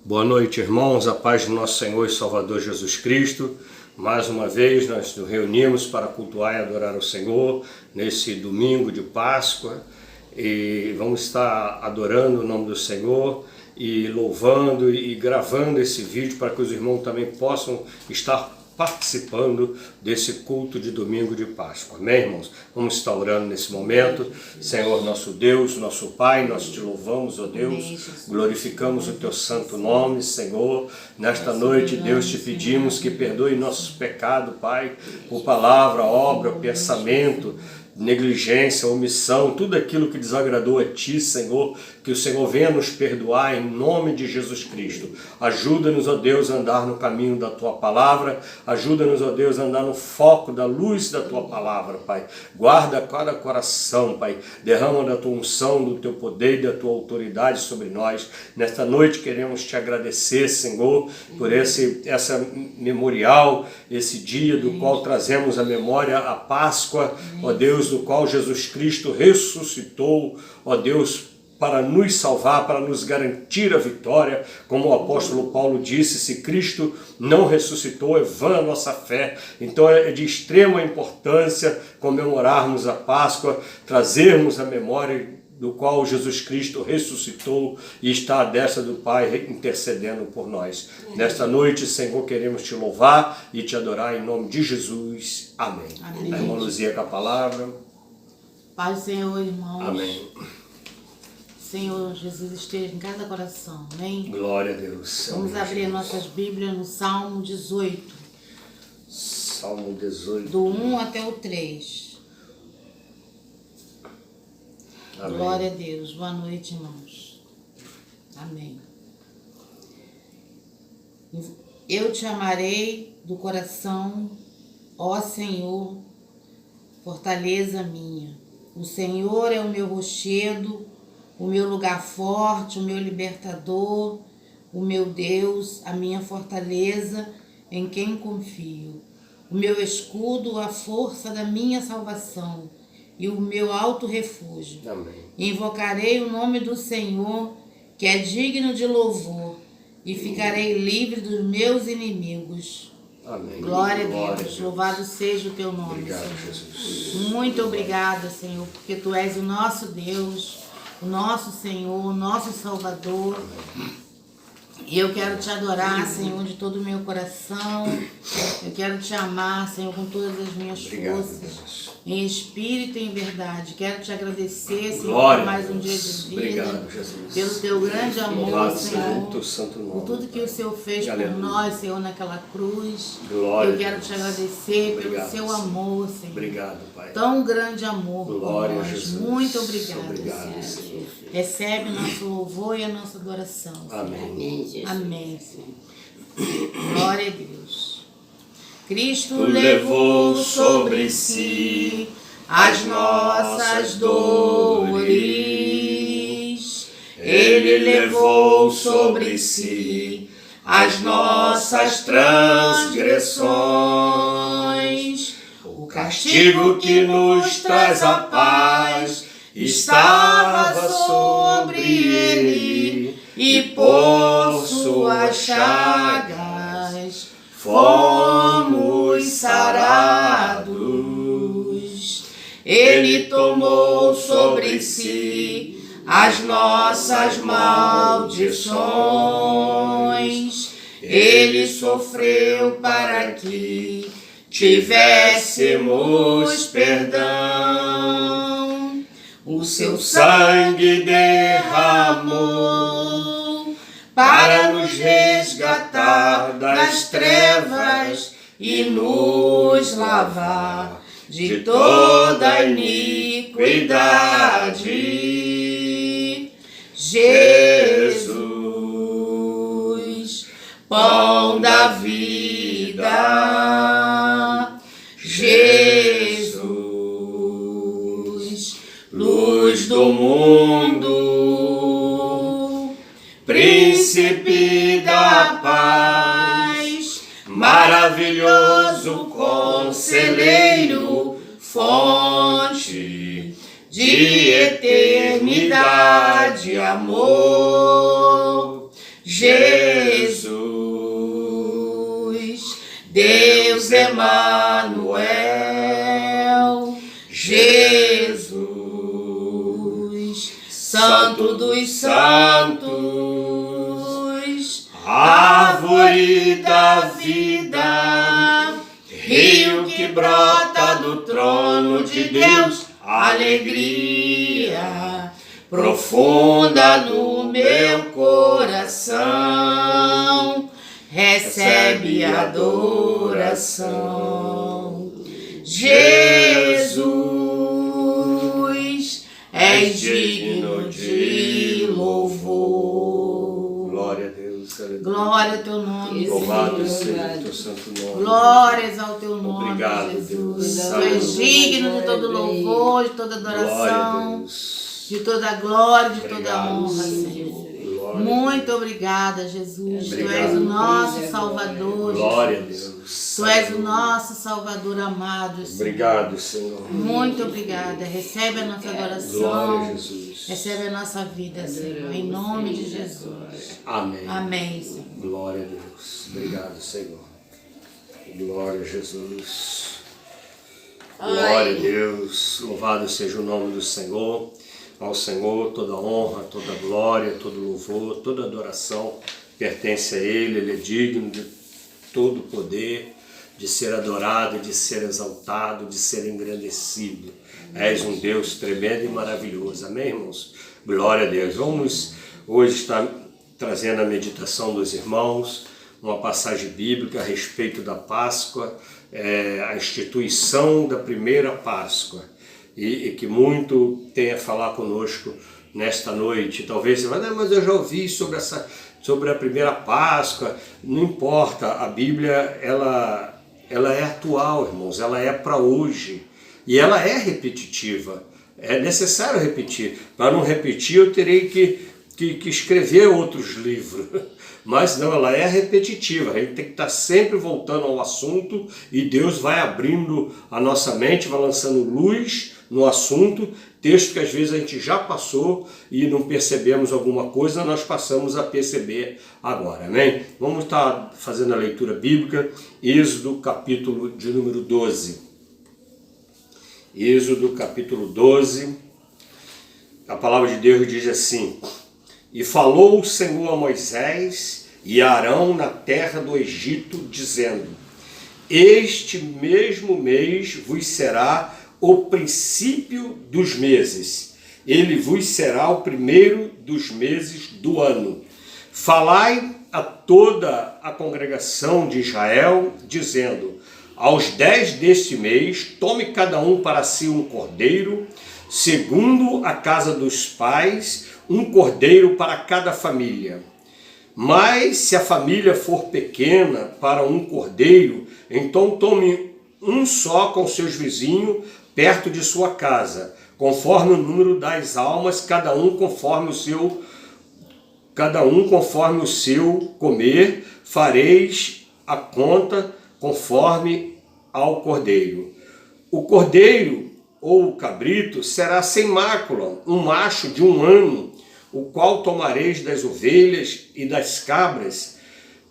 Boa noite, irmãos, a paz do nosso Senhor e Salvador Jesus Cristo. Mais uma vez nós nos reunimos para cultuar e adorar o Senhor nesse domingo de Páscoa e vamos estar adorando o nome do Senhor e louvando e gravando esse vídeo para que os irmãos também possam estar participando desse culto de domingo de Páscoa. Amém, irmãos? Vamos estar orando nesse momento. Senhor, nosso Deus, nosso Pai, nós te louvamos, ó Deus, glorificamos o teu santo nome, Senhor. Nesta noite, Deus, te pedimos que perdoe nossos pecados, Pai, por palavra, obra, pensamento, negligência, omissão, tudo aquilo que desagradou a Ti, Senhor, que o Senhor venha nos perdoar em nome de Jesus Cristo. Ajuda-nos, ó Deus, a andar no caminho da Tua Palavra, ajuda-nos, ó Deus, a andar no foco da luz da Tua Palavra, Pai. Guarda cada coração, Pai, derrama da Tua unção, do Teu poder e da Tua autoridade sobre nós. Nesta noite queremos Te agradecer, Senhor, por essa memorial, esse dia do qual trazemos a memória, a Páscoa, ó Deus, do qual Jesus Cristo ressuscitou, ó Deus, para nos salvar, para nos garantir a vitória. Como o apóstolo Paulo disse, se Cristo não ressuscitou, é vã a nossa fé. Então é de extrema importância comemorarmos a Páscoa, trazermos a memória do qual Jesus Cristo ressuscitou e está à destra do Pai intercedendo por nós. Nesta noite, Senhor, queremos Te louvar e Te adorar em nome de Jesus. Amém. Amém. A irmã Luzia com a palavra. Pai do Senhor, irmãos. Amém. Senhor Jesus esteja em cada coração. Amém? Glória a Deus. Vamos abrir nossas Bíblias no Salmo 18. Salmo 18. Do 1 até o 3. Amém. Glória a Deus. Boa noite, irmãos. Amém. Eu te amarei do coração, ó Senhor, fortaleza minha. O Senhor é o meu rochedo, o meu lugar forte, o meu libertador, o meu Deus, a minha fortaleza, em quem confio. O meu escudo, a força da minha salvação e o meu alto refúgio. Amém. Invocarei o nome do Senhor, que é digno de louvor, e ficarei livre dos meus inimigos. Amém. Glória a Deus. Louvado seja o teu nome, obrigado, Senhor. Jesus. Muito obrigada, Senhor, porque tu és o nosso Deus, o nosso Senhor, o nosso Salvador. E eu quero Te adorar, Senhor, de todo o meu coração. Eu quero Te amar, Senhor, com todas as minhas forças, Deus. em espírito e em verdade. Quero Te agradecer, Senhor, Glória, por mais um dia Deus. de vida. Obrigado, Jesus. Pelo Teu grande amor, Louvado Senhor. seja o Teu santo nome, Por tudo que o Senhor fez por Aleluia. nós, Senhor, naquela cruz. Glória Eu quero Te agradecer Obrigado, pelo Seu Senhor. amor, Senhor. Obrigado, Pai. Tão grande amor Glória por a nós. Jesus. Muito obrigada, Obrigado, Senhor. Senhor. Recebe nosso louvor e a nossa adoração, Senhor. Amém. Amém, Senhor. Glória a Deus. Cristo Tu levou sobre si as nossas dores. Ele levou sobre si as nossas transgressões. O castigo que nos traz a paz estava sobre ele, e por suas chagas fomos sarados. Ele tomou sobre si as nossas maldições. Ele sofreu para que tivéssemos perdão. O seu sangue derramou para nos resgatar das trevas e nos lavar de toda iniquidade. Jesus, pão da vida. Jesus, luz do mundo, príncipe da paz, maravilhoso conselheiro, fonte de eternidade, amor. Jesus, Deus Emanuel, Jesus, Santo dos Santos, Árvore da vida, rio que brota do trono de Deus, alegria profunda no meu coração, recebe adoração. Jesus, és digno de louvor. Glória a Deus. Aleluia. Glória ao teu nome, Louvado Senhor. seja o teu santo nome. Glórias ao teu nome, Obrigado, Jesus. Deus. Tu és digno de todo louvor, de toda Glória a adoração, Deus. de toda glória, de toda Obrigado, honra, Senhor. Senhor. Glória a Muito Deus. obrigada, Jesus. Tu Obrigado. és o nosso Salvador, Glória a Jesus. Deus. Tu és o nosso Salvador amado, Senhor. Obrigado, Senhor. Muito obrigada. Recebe a nossa Glória a adoração. Jesus. Recebe a nossa vida, Senhor. Em nome de Jesus. Amém. Amém, Senhor. Glória a Deus. Obrigado, Senhor. Glória a Jesus. Glória a Deus. Louvado seja o nome do Senhor. Ao Senhor toda honra, toda glória, todo louvor, toda adoração pertence a Ele. Ele é digno de todo poder, de ser adorado, de ser exaltado, de ser engrandecido. És um Deus tremendo e maravilhoso. Amém, irmãos? Glória a Deus. Vamos hoje estar trazendo a meditação dos irmãos, uma passagem bíblica a respeito da Páscoa, a instituição da primeira Páscoa, e que muito tem a falar conosco nesta noite. Talvez você vai, não, mas eu já ouvi sobre a primeira Páscoa. Não importa, a Bíblia ela é atual, irmãos, ela é para hoje e ela é repetitiva. É necessário repetir. Para não repetir, eu terei que escrever outros livros. Mas não, ela é repetitiva. A gente tem que estar sempre voltando ao assunto e Deus vai abrindo a nossa mente, vai lançando luz no assunto, texto que às vezes a gente já passou e não percebemos alguma coisa, nós passamos a perceber agora, amém? Vamos estar fazendo a leitura bíblica, Êxodo capítulo de número 12. Êxodo capítulo 12, a palavra de Deus diz assim: E falou o Senhor a Moisés e a Arão na terra do Egito, dizendo: Este mesmo mês vos será o princípio dos meses, ele vos será o primeiro dos meses do ano. Falai a toda a congregação de Israel, dizendo: Aos 10 deste mês, tome cada um para si um cordeiro, segundo a casa dos pais, um cordeiro para cada família. Mas se a família for pequena para um cordeiro, então tome um só com seus vizinhos perto de sua casa, conforme o número das almas, cada um conforme o seu comer, fareis a conta conforme ao cordeiro. O cordeiro ou o cabrito será sem mácula, um macho de 1 ano, o qual tomareis das ovelhas e das cabras,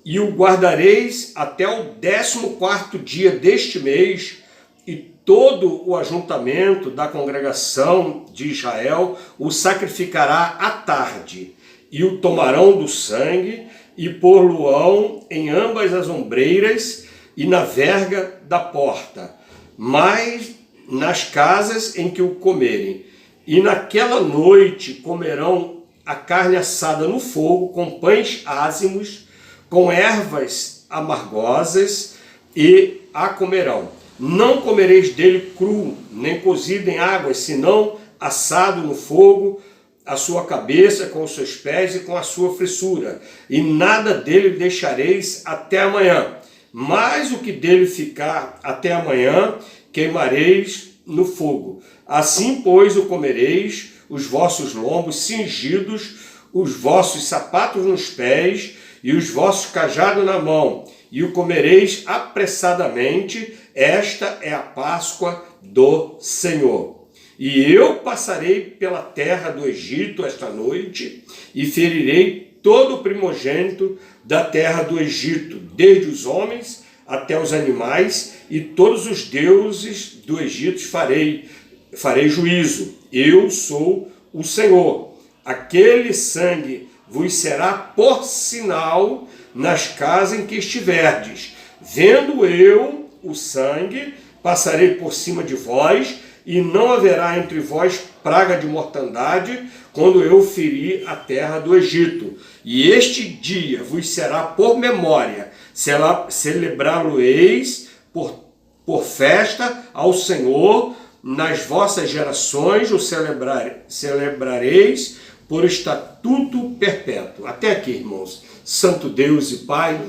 e o guardareis até o 14º dia deste mês, e todo o ajuntamento da congregação de Israel o sacrificará à tarde, e o tomarão do sangue, e pôr-lo-ão em ambas as ombreiras e na verga da porta, mas nas casas em que o comerem. E naquela noite comerão a carne assada no fogo, com pães ázimos, com ervas amargosas, e a comerão. Não comereis dele cru, nem cozido em água, senão assado no fogo, a sua cabeça com os seus pés e com a sua frissura. E nada dele deixareis até amanhã. Mas o que dele ficar até amanhã, queimareis no fogo. Assim, pois, o comereis, os vossos lombos cingidos, os vossos sapatos nos pés e os vossos cajados na mão, e o comereis apressadamente. Esta é a Páscoa do Senhor. E eu passarei pela terra do Egito esta noite, e ferirei todo o primogênito da terra do Egito, desde os homens até os animais, e todos os deuses do Egito farei juízo. Eu sou o Senhor. Aquele sangue vos será por sinal nas casas em que estiverdes. Vendo eu o sangue, passarei por cima de vós, e não haverá entre vós praga de mortandade, quando eu ferir a terra do Egito. E este dia vos será por memória, celebrá-lo-eis por festa ao Senhor, nas vossas gerações o celebrareis por estatuto perpétuo. Até aqui, irmãos. Santo Deus e Pai,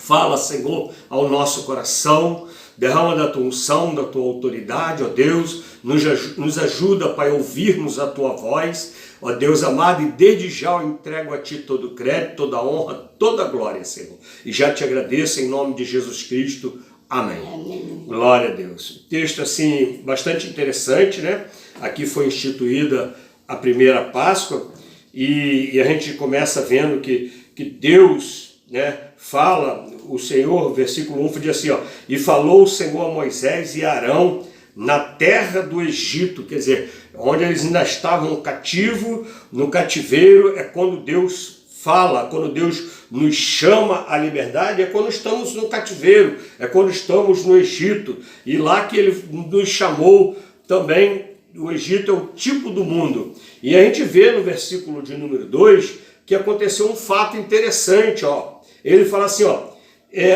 fala, Senhor, ao nosso coração, derrama da tua unção, da tua autoridade, ó Deus, nos ajuda, Pai, a ouvirmos a tua voz, ó Deus amado, e desde já eu entrego a ti todo o crédito, toda a honra, toda a glória, Senhor. E já te agradeço em nome de Jesus Cristo. Amém. Amém. Glória a Deus. Texto assim bastante interessante, né? Aqui foi instituída a primeira Páscoa e a gente começa vendo que Deus, né, fala, o Senhor, versículo 1 diz assim, ó, e falou o Senhor a Moisés e a Arão na terra do Egito, quer dizer, onde eles ainda estavam cativos, no cativeiro, é quando Deus fala, quando Deus nos chama à liberdade, é quando estamos no cativeiro, é quando estamos no Egito, e lá que ele nos chamou também, o Egito é o tipo do mundo. E a gente vê no versículo de número 2 que aconteceu um fato interessante, ó. Ele fala assim, ó,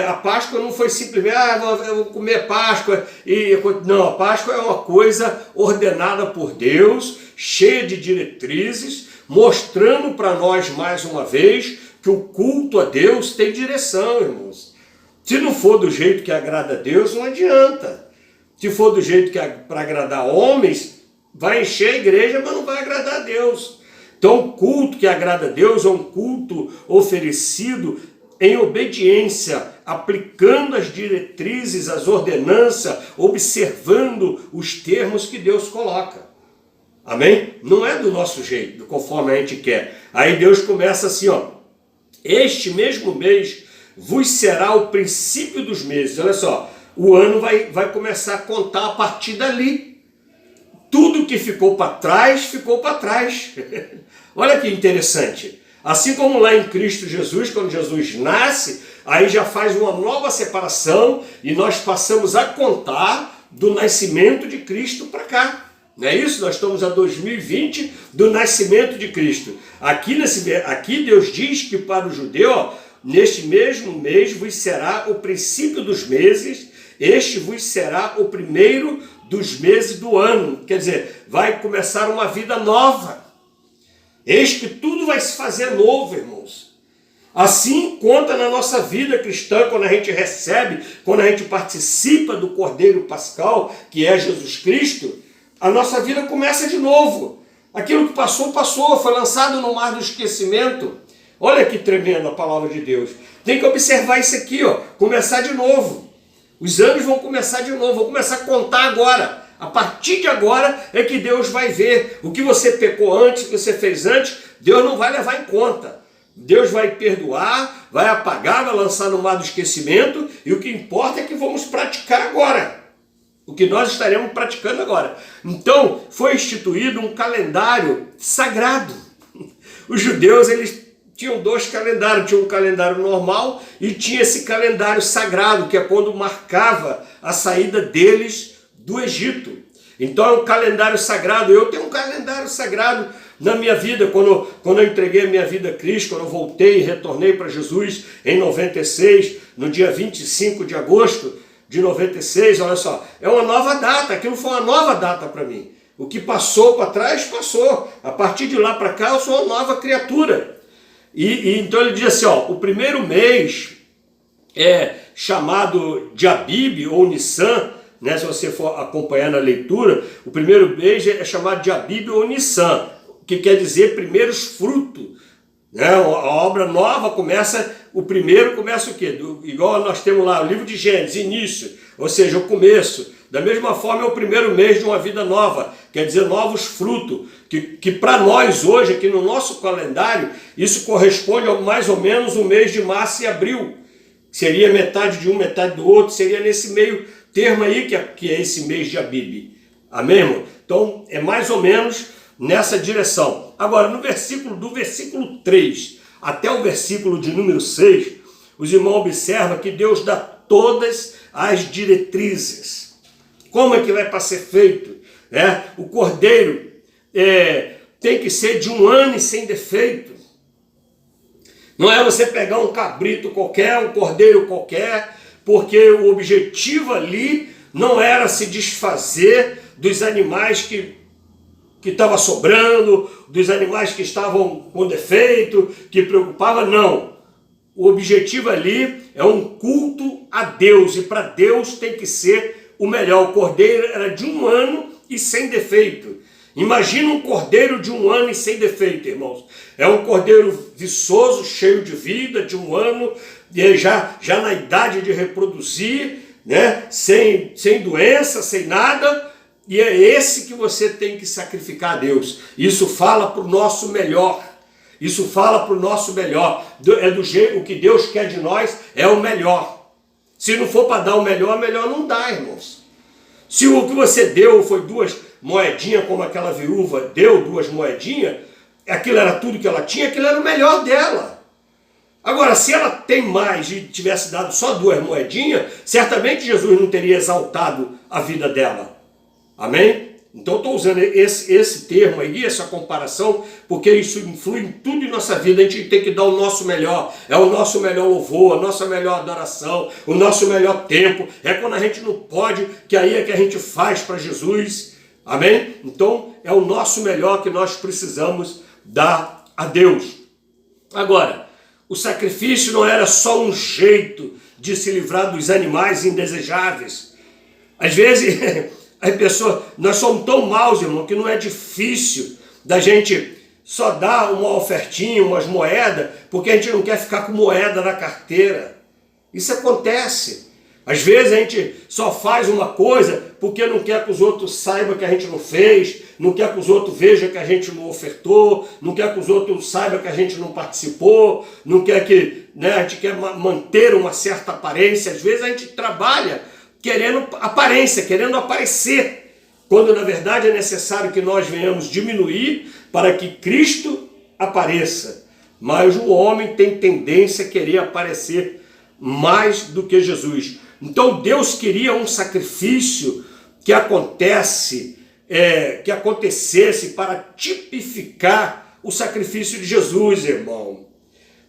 a Páscoa não foi simplesmente, eu vou comer Páscoa, não, a Páscoa é uma coisa ordenada por Deus, cheia de diretrizes, mostrando para nós mais uma vez que o culto a Deus tem direção, irmãos. Se não for do jeito que agrada a Deus, não adianta. Se for do jeito que para agradar homens, vai encher a igreja, mas não vai agradar a Deus. Então, o culto que agrada a Deus é um culto oferecido em obediência, aplicando as diretrizes, as ordenanças, observando os termos que Deus coloca. Amém? Não é do nosso jeito, conforme a gente quer. Aí Deus começa assim, ó. Este mesmo mês vos será o princípio dos meses. Olha só, o ano vai começar a contar a partir dali. Tudo que ficou para trás, ficou para trás. Olha que interessante. Assim como lá em Cristo Jesus, quando Jesus nasce, aí já faz uma nova separação e nós passamos a contar do nascimento de Cristo para cá. Não é isso? Nós estamos a 2020 do nascimento de Cristo. Aqui Deus diz que para o judeu, ó, neste mesmo mês vos será o princípio dos meses, este vos será o primeiro dos meses do ano. Quer dizer, vai começar uma vida nova. Eis que tudo vai se fazer novo, irmãos. Assim conta na nossa vida cristã, quando a gente recebe, quando a gente participa do Cordeiro Pascal, que é Jesus Cristo, a nossa vida começa de novo. Aquilo que passou, passou, foi lançado no mar do esquecimento. Olha que tremenda a palavra de Deus. Tem que observar isso aqui, ó, começar de novo. Os anos vão começar de novo, vão começar a contar agora. A partir de agora é que Deus vai ver o que você pecou antes, o que você fez antes, Deus não vai levar em conta. Deus vai perdoar, vai apagar, vai lançar no mar do esquecimento, e o que importa é que vamos praticar agora. O que nós estaremos praticando agora. Então, foi instituído um calendário sagrado. Os judeus, eles tinham dois calendários. Tinha um calendário normal e tinha esse calendário sagrado, que é quando marcava a saída deles do Egito. Então, é um calendário sagrado. Eu tenho um calendário sagrado na minha vida. Quando eu entreguei a minha vida a Cristo, quando eu voltei e retornei para Jesus em 96, no dia 25 de agosto, de 96, olha só, é uma nova data, aquilo foi uma nova data para mim. O que passou para trás, passou. A partir de lá para cá, eu sou uma nova criatura. E então ele diz assim, ó, o primeiro mês é chamado de Abib ou Nissan, né, se você for acompanhar na leitura, o primeiro mês é chamado de Abib ou Nissan, que quer dizer primeiros frutos. Né? A obra nova começa, o primeiro começa o quê? Igual nós temos lá o livro de Gênesis, início, ou seja, o começo. Da mesma forma é o primeiro mês de uma vida nova, quer dizer, novos frutos, que para nós hoje, aqui no nosso calendário, isso corresponde a mais ou menos o mês de março e abril, Seria metade de um, metade do outro, seria nesse meio termo aí que é esse mês de Abib. Amém, irmão? Então, é mais ou menos nessa direção. Agora, do versículo 3 até o versículo de número 6, os irmãos observam que Deus dá todas as diretrizes. Como é que vai para ser feito? O cordeiro tem que ser de 1 ano e sem defeito. Não é você pegar um cabrito qualquer, um cordeiro qualquer, porque o objetivo ali não era se desfazer dos animais que estavam sobrando, dos animais que estavam com defeito, que preocupava, não. O objetivo ali é um culto a Deus, e para Deus tem que ser o melhor. O cordeiro era de 1 ano e sem defeito. Imagina um cordeiro de 1 ano e sem defeito, irmãos. É um cordeiro viçoso, cheio de vida, de 1 ano, já na idade de reproduzir, né? sem doença, sem nada. E é esse que você tem que sacrificar a Deus. Isso fala para o nosso melhor. Isso fala para o nosso melhor. O que Deus quer de nós é o melhor. Se não for para dar o melhor não dá, irmãos. Se o que você deu foi 2 moedinhas, como aquela viúva deu 2 moedinhas, aquilo era tudo que ela tinha, aquilo era o melhor dela. Agora, se ela tem mais e tivesse dado só 2 moedinhas, certamente Jesus não teria exaltado a vida dela. Amém? Então eu estou usando esse termo aí, essa comparação, porque isso influi em tudo em nossa vida. A gente tem que dar o nosso melhor. É o nosso melhor louvor, a nossa melhor adoração, o nosso melhor tempo. É quando a gente não pode, que aí é que a gente faz para Jesus. Amém? Então é o nosso melhor que nós precisamos dar a Deus. Agora, o sacrifício não era só um jeito de se livrar dos animais indesejáveis. Às vezes... As pessoas, nós somos tão maus, irmão, que não é difícil da gente só dar uma ofertinha, umas moedas, porque a gente não quer ficar com moeda na carteira. Isso acontece. Às vezes a gente só faz uma coisa porque não quer que os outros saibam que a gente não fez, não quer que os outros vejam que a gente não ofertou, não quer que os outros saibam que a gente não participou, não quer que, a gente quer manter uma certa aparência. Às vezes a gente trabalha querendo aparência, querendo aparecer, quando na verdade é necessário que nós venhamos diminuir para que Cristo apareça. Mas o homem tem tendência a querer aparecer mais do que Jesus. Então Deus queria um sacrifício que acontecesse para tipificar o sacrifício de Jesus, irmão.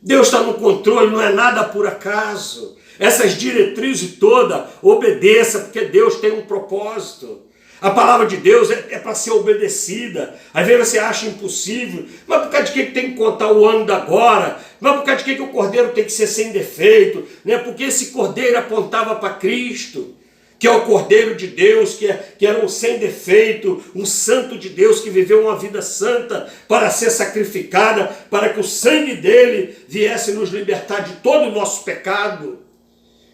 Deus está no controle, não é nada por acaso. Essas diretrizes todas, obedeça, porque Deus tem um propósito. A palavra de Deus é para ser obedecida. Às vezes você acha impossível, mas por causa de que tem que contar o ano da agora? Mas por causa de que o cordeiro tem que ser sem defeito? Porque esse cordeiro apontava para Cristo, que é o cordeiro de Deus, que era um sem defeito, um santo de Deus que viveu uma vida santa para ser sacrificada, para que o sangue dele viesse nos libertar de todo o nosso pecado.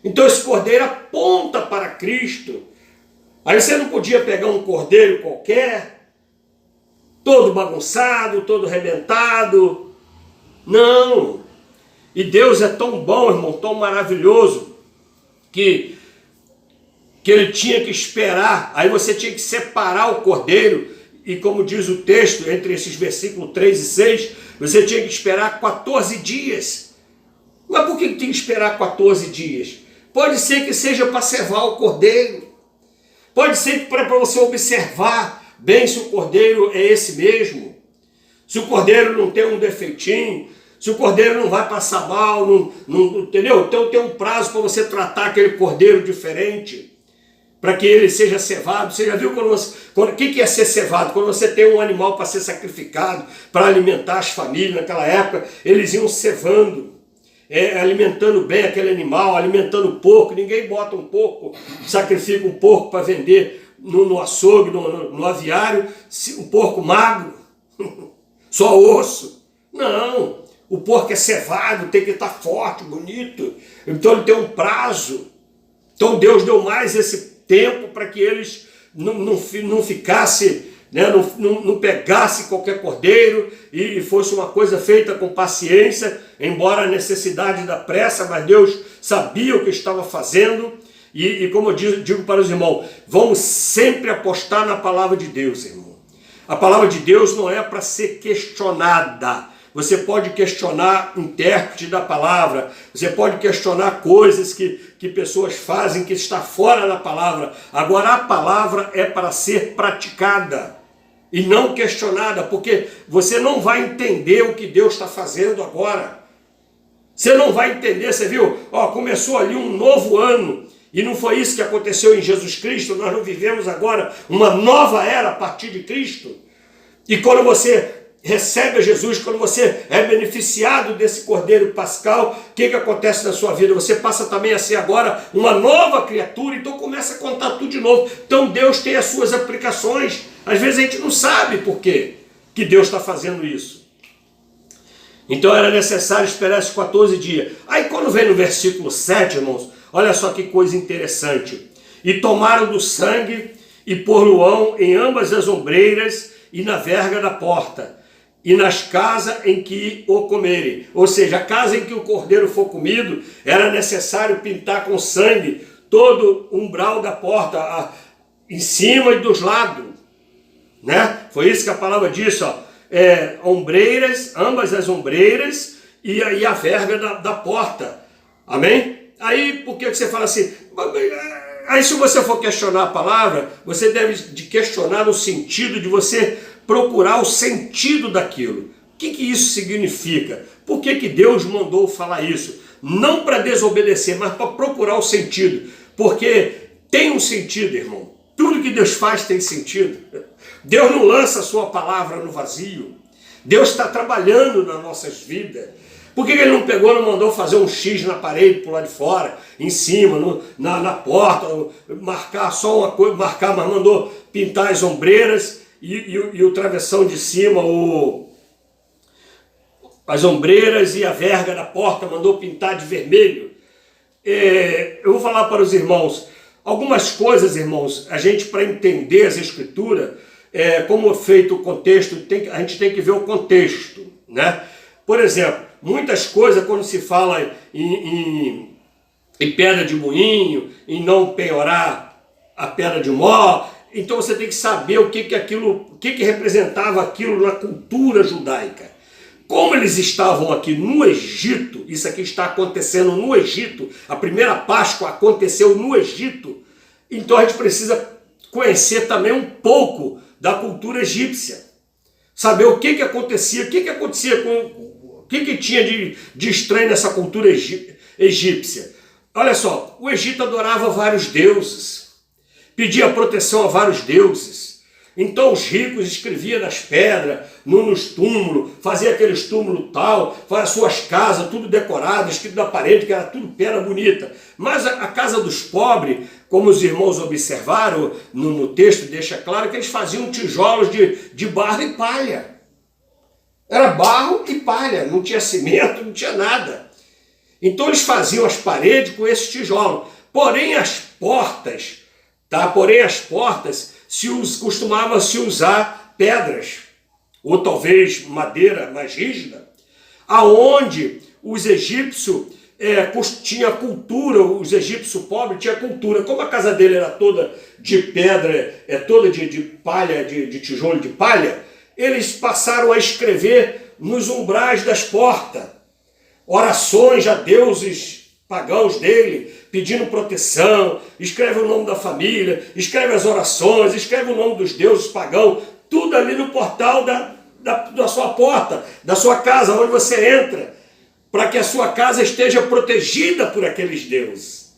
Então esse cordeiro aponta para Cristo. Aí você não podia pegar um cordeiro qualquer, todo bagunçado, todo arrebentado. Não. E Deus é tão bom, irmão, tão maravilhoso, que ele tinha que esperar. Aí você tinha que separar o cordeiro. E como diz o texto, entre esses versículos 3 e 6, você tinha que esperar 14 dias. Mas por que tem que esperar 14 dias? Pode ser que seja para cevar o cordeiro. Pode ser que para você observar bem se o cordeiro é esse mesmo. Se o cordeiro não tem um defeitinho, se o cordeiro não vai passar mal, entendeu? Então tem um prazo para você tratar aquele cordeiro diferente, para que ele seja cevado. Você já viu o que é ser cevado? Quando você tem um animal para ser sacrificado, para alimentar as famílias, naquela época, eles iam cevando. Alimentando bem aquele animal, alimentando o porco. Ninguém bota um porco, sacrifica um porco para vender no açougue, no aviário, um porco magro, só osso. Não, o porco é cevado, tem que estar forte, bonito. Então ele tem um prazo. Então Deus deu mais esse tempo para que eles não ficassem né, não pegasse qualquer cordeiro e fosse uma coisa feita com paciência, embora a necessidade da pressa, mas Deus sabia o que estava fazendo. E como eu digo para os irmãos, vamos sempre apostar na palavra de Deus, irmão. A palavra de Deus não é para ser questionada. Você pode questionar o intérprete da palavra, você pode questionar coisas que pessoas fazem que está fora da palavra. Agora a palavra é para ser praticada e não questionada, porque você não vai entender o que Deus está fazendo agora. Você não vai entender, você viu? Começou ali um novo ano, e não foi isso que aconteceu em Jesus Cristo. Nós não vivemos agora uma nova era a partir de Cristo. E quando você recebe a Jesus, quando você é beneficiado desse Cordeiro Pascal, o que acontece na sua vida? Você passa também a ser agora uma nova criatura, então começa a contar tudo de novo. Então Deus tem as suas aplicações. Às vezes a gente não sabe por quê que Deus está fazendo isso. Então era necessário esperar esses 14 dias. Aí quando vem no versículo 7, irmãos, olha só que coisa interessante. E tomaram do sangue e pôr-lo-ão em ambas as ombreiras e na verga da porta, e nas casas em que o comerem. Ou seja, a casa em que o cordeiro for comido, era necessário pintar com sangue todo o umbral da porta, em cima e dos lados. Né? Foi isso que a palavra disse, ombreiras, ambas as ombreiras e a verga da porta. Amém? Aí, por que você fala assim? Aí, se você for questionar a palavra, você deve questionar no sentido de você procurar o sentido daquilo. O que isso significa? Por que Deus mandou falar isso? Não para desobedecer, mas para procurar o sentido. Porque tem um sentido, irmão. Tudo que Deus faz tem sentido. Deus não lança a sua palavra no vazio. Deus está trabalhando nas nossas vidas. Por que ele não pegou, não mandou fazer um X na parede, por lá de fora, em cima, na porta, marcar só uma coisa, mas mandou pintar as ombreiras e o travessão de cima, as ombreiras e a verga da porta, mandou pintar de vermelho. Eu vou falar para os irmãos, algumas coisas, irmãos, a gente, para entender as escrituras, como é feito o contexto, a gente tem que ver o contexto, né? Por exemplo, muitas coisas, quando se fala em pedra de moinho, em não penhorar a pedra de mó, então você tem que saber o que representava aquilo na cultura judaica. Como eles estavam aqui no Egito, isso aqui está acontecendo no Egito, a primeira Páscoa aconteceu no Egito, então a gente precisa conhecer também um pouco da cultura egípcia. Saber o que acontecia, o que tinha de estranho nessa cultura egípcia. Olha só, o Egito adorava vários deuses, pedia proteção a vários deuses. Então os ricos escreviam nas pedras, nos túmulos, faziam aqueles túmulos tal, faziam suas casas, tudo decorado, escrito na parede, que era tudo pedra bonita. Mas a casa dos pobres, como os irmãos observaram, no texto deixa claro que eles faziam tijolos de barro e palha. Era barro e palha, não tinha cimento, não tinha nada. Então eles faziam as paredes com esse tijolo. Porém as portas costumava se usar pedras, ou talvez madeira mais rígida, aonde os egípcios tinham cultura, os egípcios pobres tinham cultura. Como a casa dele era toda de pedra, toda de palha, de tijolo de palha, eles passaram a escrever nos umbrais das portas orações a deuses pagãos dele, pedindo proteção, escreve o nome da família, escreve as orações, escreve o nome dos deuses pagãos, tudo ali no portal da sua porta, da sua casa, onde você entra, para que a sua casa esteja protegida por aqueles deuses.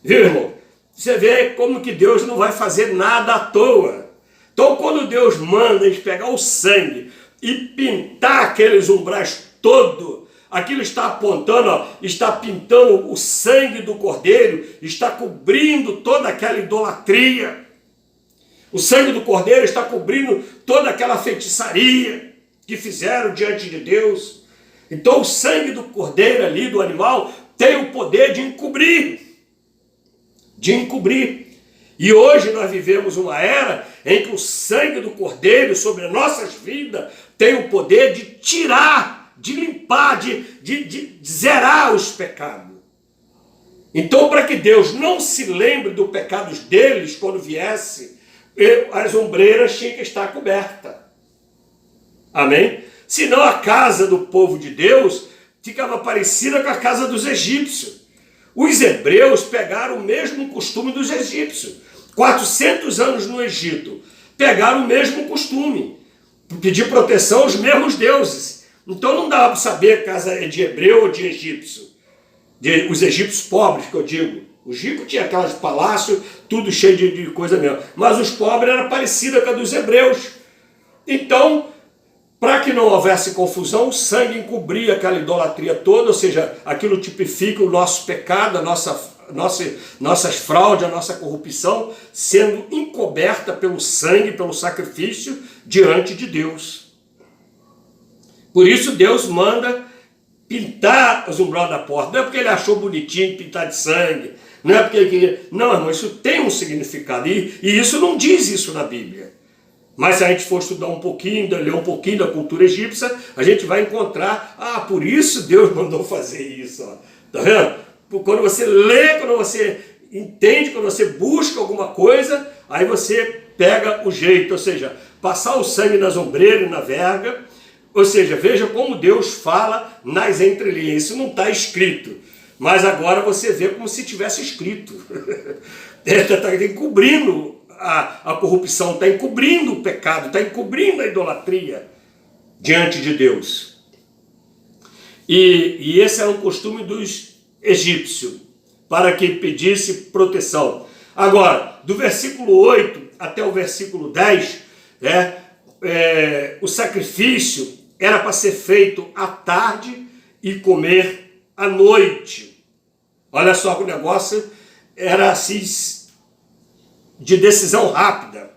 Viu, irmão? Você vê como que Deus não vai fazer nada à toa. Então, quando Deus manda eles pegar o sangue e pintar aqueles umbrais todos, aquilo está apontando, está pintando o sangue do cordeiro, está cobrindo toda aquela idolatria. O sangue do cordeiro está cobrindo toda aquela feitiçaria que fizeram diante de Deus. Então o sangue do cordeiro ali, do animal, tem o poder de encobrir. E hoje nós vivemos uma era em que o sangue do Cordeiro sobre as nossas vidas tem o poder de tirar, de limpar, de zerar os pecados. Então, para que Deus não se lembre dos pecados deles quando viesse, as ombreiras tinham que estar cobertas. Amém? Senão a casa do povo de Deus ficava parecida com a casa dos egípcios. Os hebreus pegaram o mesmo costume dos egípcios. 400 anos no Egito, pegaram o mesmo costume, pedir proteção aos mesmos deuses. Então não dava para saber a casa é de hebreu ou de egípcio. Os egípcios pobres, que eu digo. O egípcio tinha aquelas palácios, tudo cheio de coisa mesmo. Mas os pobres era parecida com a dos hebreus. Então, para que não houvesse confusão, o sangue encobria aquela idolatria toda, ou seja, aquilo tipifica o nosso pecado, nossas fraudes, a nossa corrupção, sendo encoberta pelo sangue, pelo sacrifício, diante de Deus. Por isso Deus manda pintar os umbrais da porta. Não é porque ele achou bonitinho pintar de sangue, não é porque ele queria... Não, irmão, isso tem um significado, e isso não diz isso na Bíblia. Mas se a gente for estudar um pouquinho, ler um pouquinho da cultura egípcia, a gente vai encontrar, por isso Deus mandou fazer isso. Ó. Tá vendo? Quando você lê, quando você entende, quando você busca alguma coisa, aí você pega o jeito, ou seja, passar o sangue nas ombreiras e na verga, ou seja, veja como Deus fala nas entrelinhas. Isso não está escrito, mas agora você vê como se tivesse escrito. Está encobrindo a corrupção, está encobrindo o pecado, está encobrindo a idolatria diante de Deus. E esse era um costume dos egípcios, para que pedisse proteção. Agora, do versículo 8 até o versículo 10, o sacrifício era para ser feito à tarde e comer à noite. Olha só que o negócio era assim, de decisão rápida.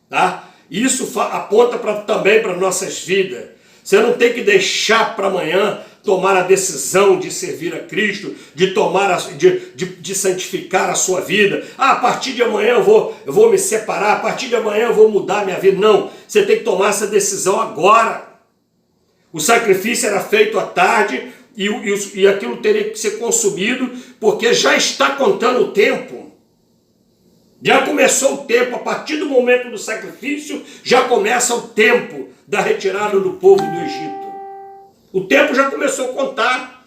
Tá? Isso aponta também para nossas vidas. Você não tem que deixar para amanhã tomar a decisão de servir a Cristo, de santificar a sua vida. A partir de amanhã eu vou me separar, a partir de amanhã eu vou mudar a minha vida. Não, você tem que tomar essa decisão agora. O sacrifício era feito à tarde e aquilo teria que ser consumido, porque já está contando o tempo. Já começou o tempo, a partir do momento do sacrifício, já começa o tempo da retirada do povo do Egito. O tempo já começou a contar.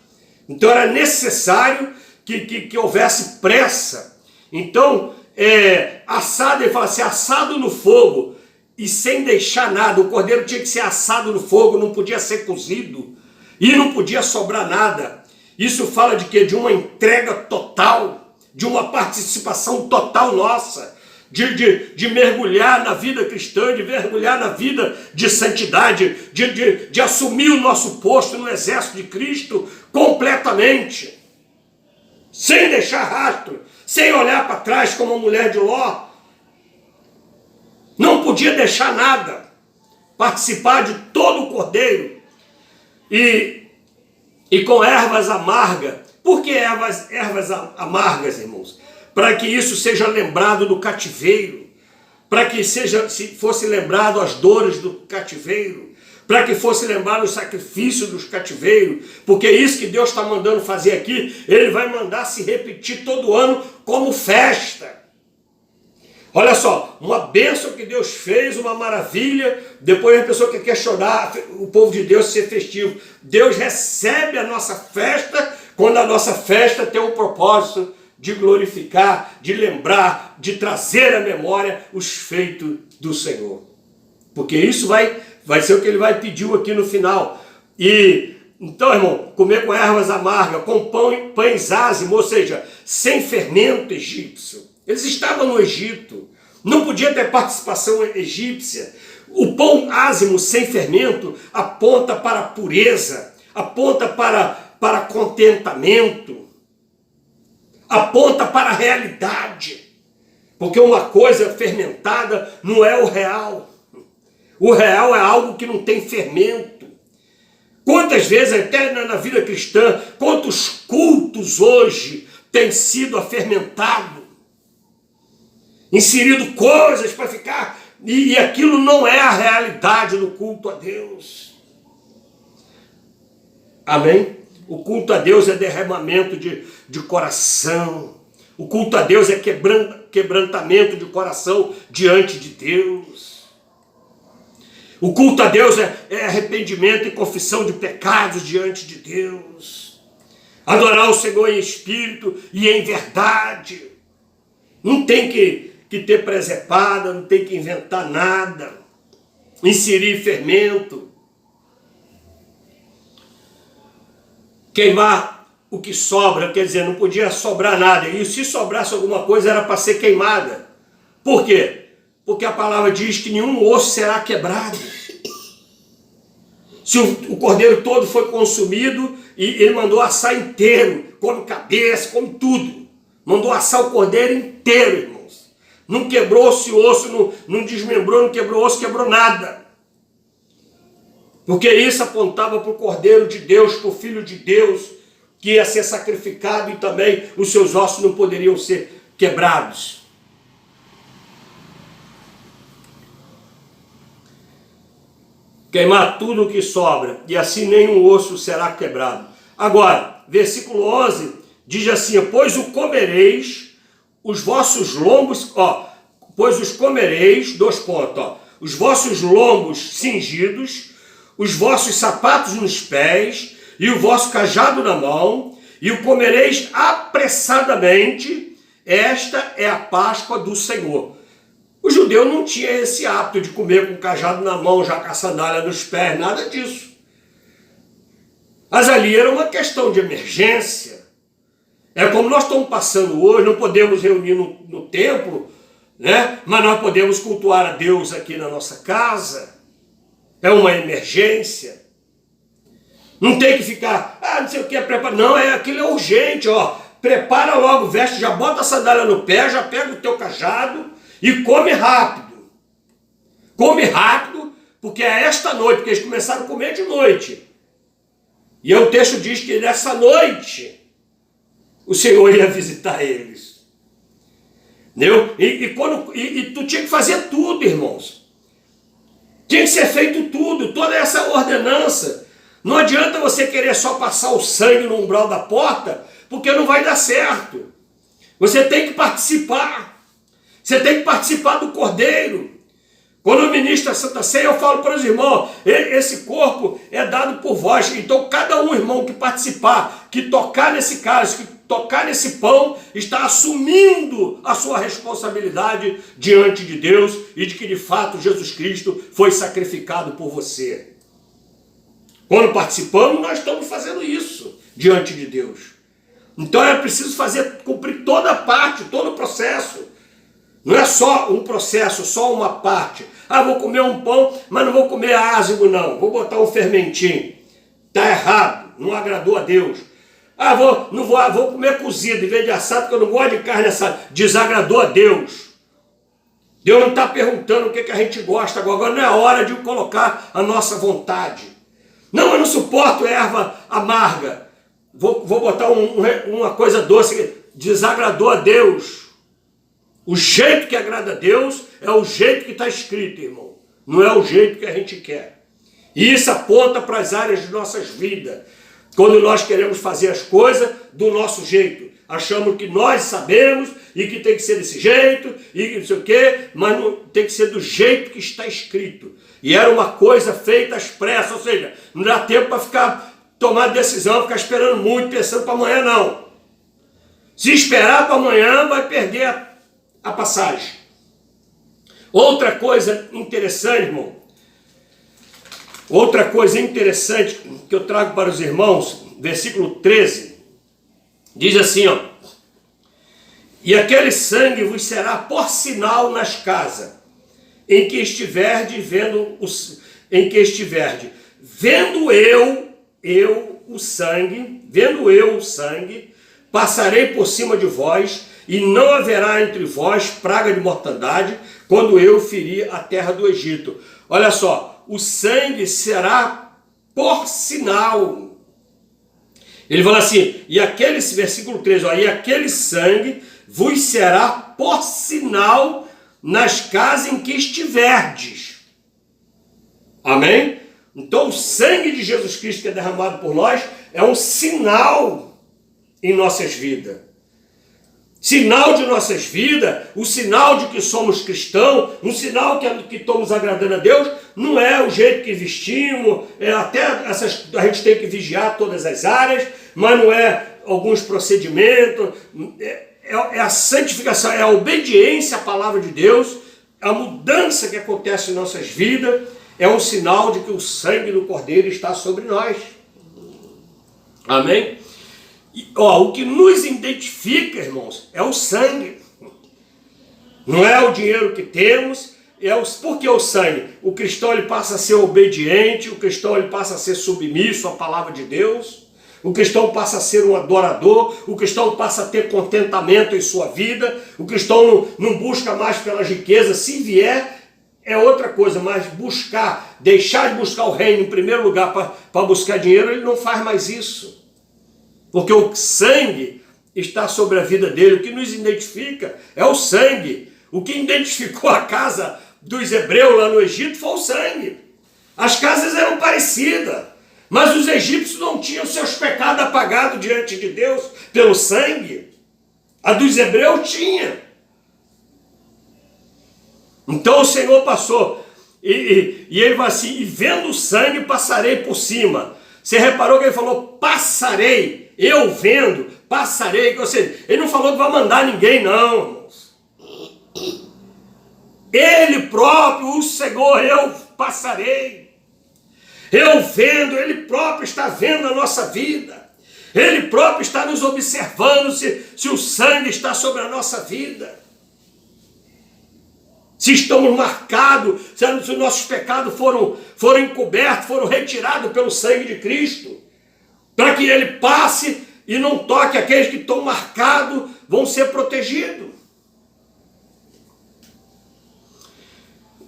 Então era necessário que houvesse pressa. Então, assado, ele fala assim, assado no fogo e sem deixar nada. O cordeiro tinha que ser assado no fogo, não podia ser cozido e não podia sobrar nada. Isso fala de quê? De uma entrega total, de uma participação total nossa, de mergulhar na vida cristã, de mergulhar na vida de santidade, de assumir o nosso posto no exército de Cristo completamente, sem deixar rastro, sem olhar para trás como a mulher de Ló. Não podia deixar nada, participar de todo o cordeiro e com ervas amargas. Por que ervas amargas, irmãos? Para que isso seja lembrado do cativeiro, para que fosse lembrado as dores do cativeiro, para que fosse lembrado o sacrifício dos cativeiros, porque é isso que Deus está mandando fazer aqui. Ele vai mandar se repetir todo ano como festa. Olha só, uma bênção que Deus fez, uma maravilha. Depois a pessoa que quer chorar, o povo de Deus ser festivo. Deus recebe a nossa festa quando a nossa festa tem um propósito de glorificar, de lembrar, de trazer à memória os feitos do Senhor. Porque isso vai ser o que ele vai pedir aqui no final. E então, irmão, comer com ervas amargas, com pães ázimos, ou seja, sem fermento egípcio. Eles estavam no Egito, não podia ter participação egípcia. O pão ázimo sem fermento aponta para a pureza, aponta para contentamento, aponta para a realidade. Porque uma coisa fermentada não é o real. O real é algo que não tem fermento. Quantas vezes, até na vida cristã, quantos cultos hoje têm sido afermentados? inserido coisas para ficar... E aquilo não é a realidade do culto a Deus. Amém? O culto a Deus é derramamento de coração. O culto a Deus é quebrantamento de coração diante de Deus. O culto a Deus é arrependimento e confissão de pecados diante de Deus. Adorar o Senhor em espírito e em verdade. Não tem que ter presepada, não tem que inventar nada. Inserir fermento. Queimar o que sobra, quer dizer, não podia sobrar nada. E se sobrasse alguma coisa era para ser queimada. Por quê? Porque a palavra diz que nenhum osso será quebrado. Se o cordeiro todo foi consumido, e ele mandou assar inteiro, come cabeça, come tudo. Mandou assar o cordeiro inteiro, irmãos. Não quebrou-se osso, não desmembrou, não quebrou osso, quebrou nada. Porque isso apontava para o Cordeiro de Deus, para o Filho de Deus, que ia ser sacrificado e também os seus ossos não poderiam ser quebrados. Queimar tudo o que sobra, e assim nenhum osso será quebrado. Agora, versículo 11, diz assim, pois o comereis, os vossos lombos, pois os comereis, os vossos lombos cingidos, os vossos sapatos nos pés, e o vosso cajado na mão, e o comereis apressadamente, esta é a Páscoa do Senhor. O judeu não tinha esse hábito de comer com o cajado na mão, já com a sandália nos pés, nada disso. Mas ali era uma questão de emergência. É como nós estamos passando hoje, não podemos reunir no templo, né? Mas nós podemos cultuar a Deus aqui na nossa casa. É uma emergência. Não tem que ficar, não sei o que, prepara. Não, aquilo é urgente, prepara logo, veste, já bota a sandália no pé, já pega o teu cajado e come rápido. Come rápido, porque é esta noite, porque eles começaram a comer de noite. E o texto diz que nessa noite o Senhor ia visitar eles. Entendeu? E tu tinha que fazer tudo, irmãos. Tinha que ser feito tudo, toda essa ordenança. Não adianta você querer só passar o sangue no umbral da porta, porque não vai dar certo. Você tem que participar. Você tem que participar do Cordeiro. Quando eu ministro a Santa Ceia, eu falo para os irmãos, esse corpo é dado por vós. Então, cada um irmão que participar, que tocar nesse cálice, que tocar nesse pão, está assumindo a sua responsabilidade diante de Deus e de que, de fato, Jesus Cristo foi sacrificado por você. Quando participamos, nós estamos fazendo isso diante de Deus. Então, é preciso cumprir toda a parte, todo o processo. Não é só um processo, só uma parte. Vou comer um pão, mas não vou comer ázimo, não. Vou botar um fermentinho. Está errado, não agradou a Deus. Vou comer cozido em vez de assado, porque eu não gosto de carne assada. Desagradou a Deus. Deus não está perguntando o que a gente gosta agora. Não é hora de colocar a nossa vontade. Não, eu não suporto erva amarga. Vou botar uma coisa doce. Desagradou a Deus. O jeito que agrada a Deus é o jeito que está escrito, irmão. Não é o jeito que a gente quer. E isso aponta para as áreas de nossas vidas. Quando nós queremos fazer as coisas do nosso jeito. Achamos que nós sabemos e que tem que ser desse jeito e que não sei o quê, mas não tem que ser do jeito que está escrito. E era uma coisa feita às pressas, ou seja, não dá tempo para tomar decisão, ficar esperando muito, pensando para amanhã, não. Se esperar para amanhã, vai perder a passagem. Outra coisa interessante, irmão, outra coisa interessante que eu trago para os irmãos, versículo 13, diz assim, e aquele sangue vos será por sinal nas casas, em que estiverdes vendo eu o sangue, passarei por cima de vós, e não haverá entre vós praga de mortandade, quando eu ferir a terra do Egito. Olha só, o sangue será por sinal. Ele fala assim, versículo 13, e aquele sangue vos será por sinal nas casas em que estiverdes. Amém? Então o sangue de Jesus Cristo que é derramado por nós é um sinal em nossas vidas. Sinal de nossas vidas, o sinal de que somos cristãos, um sinal que estamos agradando a Deus, não é o jeito que vestimos, a gente tem que vigiar todas as áreas, mas não é alguns procedimentos, é a santificação, é a obediência à palavra de Deus, a mudança que acontece em nossas vidas, é um sinal de que o sangue do Cordeiro está sobre nós. Amém? O que nos identifica, irmãos, é o sangue. Não é o dinheiro que temos. Por que o sangue? O cristão ele passa a ser obediente, o cristão ele passa a ser submisso à palavra de Deus, o cristão passa a ser um adorador, o cristão passa a ter contentamento em sua vida, o cristão não busca mais pelas riquezas, se vier é outra coisa, mas deixar de buscar o reino em primeiro lugar para buscar dinheiro, ele não faz mais isso. Porque o sangue está sobre a vida dele. O que nos identifica é o sangue. O que identificou a casa dos hebreus lá no Egito foi o sangue. As casas eram parecidas, mas os egípcios não tinham seus pecados apagados diante de Deus pelo sangue. A dos hebreus tinha. Então o Senhor passou. E ele vai assim, e vendo o sangue passarei por cima. Você reparou que ele falou, passarei. Eu vendo, passarei. Ou seja, ele não falou que vai mandar ninguém, não, irmãos. Ele próprio, o Senhor, eu passarei. Eu vendo, ele próprio está vendo a nossa vida. Ele próprio está nos observando se o sangue está sobre a nossa vida. Se estamos marcados, se os nossos pecados foram encobertos, foram retirados pelo sangue de Cristo. Para que ele passe e não toque aqueles que estão marcados, vão ser protegidos.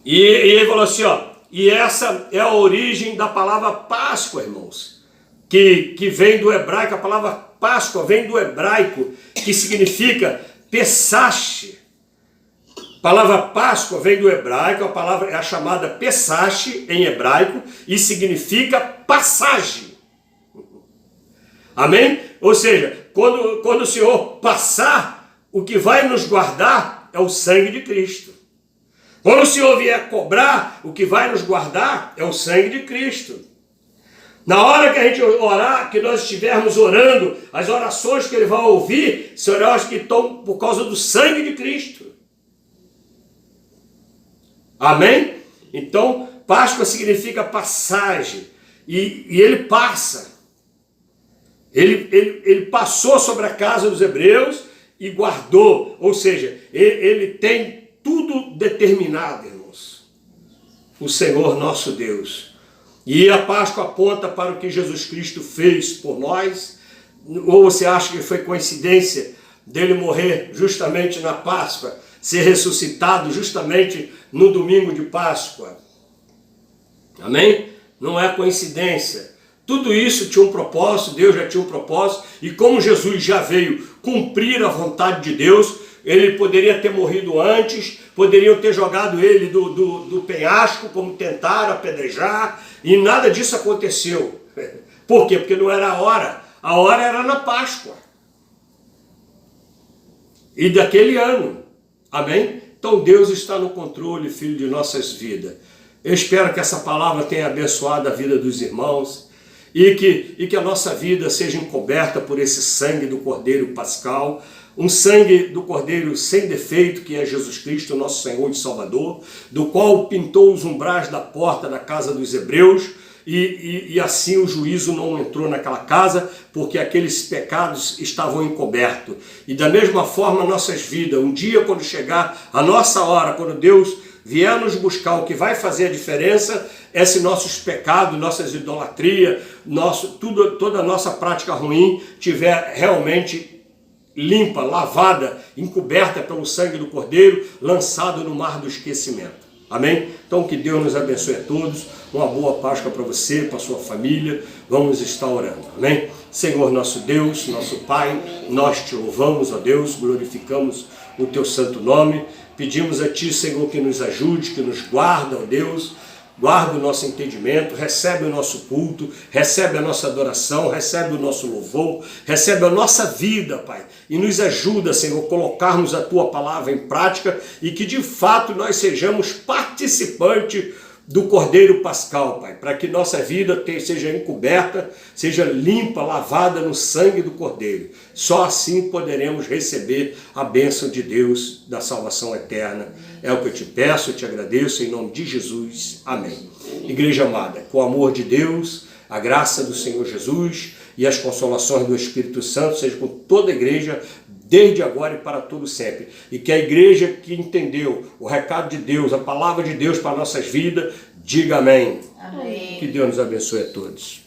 E ele falou assim, e essa é a origem da palavra Páscoa, irmãos, que vem do hebraico, a palavra Páscoa vem do hebraico, que significa Pesach. A palavra Páscoa vem do hebraico, a palavra é a chamada Pesach em hebraico, e significa passagem. Amém? Ou seja, quando o Senhor passar, o que vai nos guardar é o sangue de Cristo. Quando o Senhor vier cobrar, o que vai nos guardar é o sangue de Cristo. Na hora que a gente orar, que nós estivermos orando, as orações que Ele vai ouvir, serão as que estão por causa do sangue de Cristo. Amém? Então, Páscoa significa passagem. E Ele passa. Ele passou sobre a casa dos hebreus e guardou, ou seja, ele tem tudo determinado, irmãos. O Senhor nosso Deus. E a Páscoa aponta para o que Jesus Cristo fez por nós. Ou você acha que foi coincidência dele morrer justamente na Páscoa, ser ressuscitado justamente no domingo de Páscoa? Amém? Não é coincidência. Tudo isso tinha um propósito, Deus já tinha um propósito, e como Jesus já veio cumprir a vontade de Deus, ele poderia ter morrido antes, poderiam ter jogado ele do penhasco, como tentaram apedrejar, e nada disso aconteceu. Por quê? Porque não era a hora era na Páscoa. E daquele ano, amém? Então Deus está no controle, filho, de nossas vidas. Eu espero que essa palavra tenha abençoado a vida dos irmãos, e que a nossa vida seja encoberta por esse sangue do Cordeiro Pascal, um sangue do Cordeiro sem defeito, que é Jesus Cristo, nosso Senhor e Salvador, do qual pintou os umbrais da porta da casa dos hebreus, e assim o juízo não entrou naquela casa, porque aqueles pecados estavam encobertos. E da mesma forma nossas vidas, um dia quando chegar a nossa hora, quando Deus vier nos buscar, o que vai fazer a diferença é se nossos pecados, nossas idolatrias, toda a nossa prática ruim tiver realmente limpa, lavada, encoberta pelo sangue do Cordeiro, lançado no mar do esquecimento. Amém? Então que Deus nos abençoe a todos, uma boa Páscoa para você, para a sua família, vamos estar orando. Amém? Senhor nosso Deus, nosso Pai, nós te louvamos, ó Deus, glorificamos o teu santo nome, pedimos a ti, Senhor, que nos ajude, que nos guarda, ó Deus, guarda o nosso entendimento, recebe o nosso culto, recebe a nossa adoração, recebe o nosso louvor, recebe a nossa vida, Pai, e nos ajuda, Senhor, a colocarmos a tua palavra em prática e que de fato nós sejamos participantes do Cordeiro Pascal, Pai, para que nossa vida seja encoberta, seja limpa, lavada no sangue do Cordeiro. Só assim poderemos receber a bênção de Deus da salvação eterna. É o que eu te peço, eu te agradeço, em nome de Jesus. Amém. Igreja amada, com o amor de Deus, a graça do Senhor Jesus e as consolações do Espírito Santo seja com toda a igreja, desde agora e para todo sempre. E que a igreja que entendeu o recado de Deus, a palavra de Deus para nossas vidas, diga amém. Amém. Que Deus nos abençoe a todos.